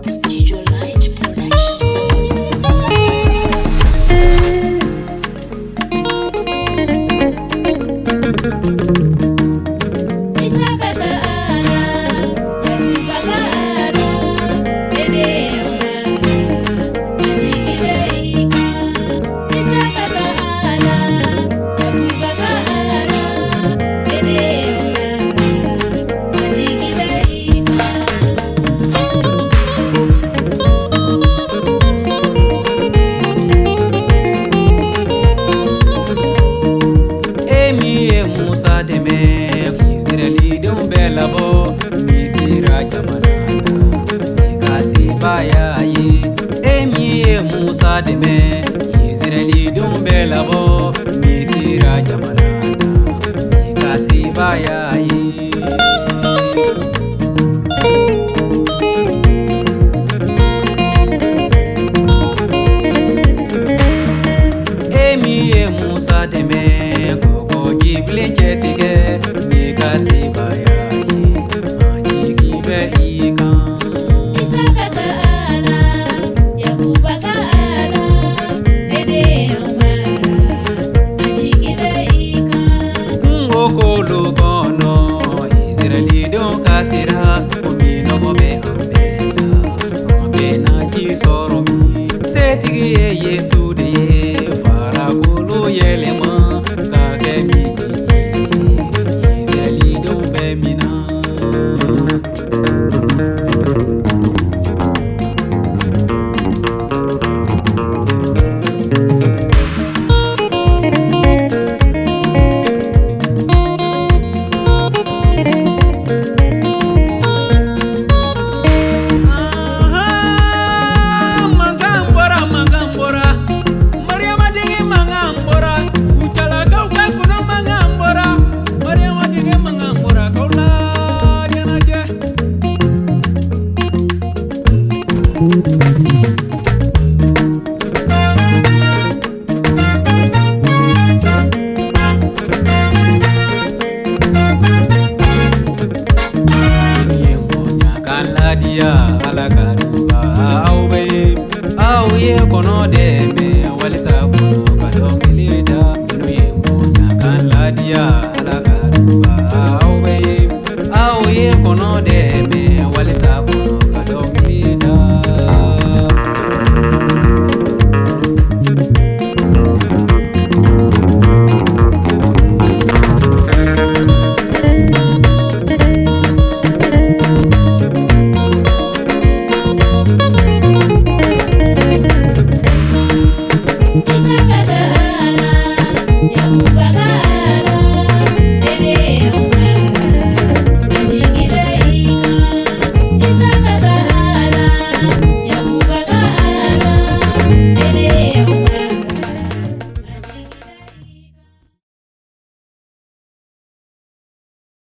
Studio Light Production. Musa deme Israeli dum belabo misira jamanana mikasi bayayi emi Musa deme Israeli dum belabo misira jamanana mikasi bayayi emi Musa deme Blinketige mikasi bayayi majiki beika Isakata ala yakubaka ala edeuma majiki beika ngokolo kono Israeli don kasira omino bobe ambela kombe na kisoro mi setigi Yesu de fara kulu yelema kagemi dia alakaruba awbe awye kono deme walisa kono kadomilida minu yembo nyakan ladia alakaruba awbe awye kono deme walisa kono kadomilida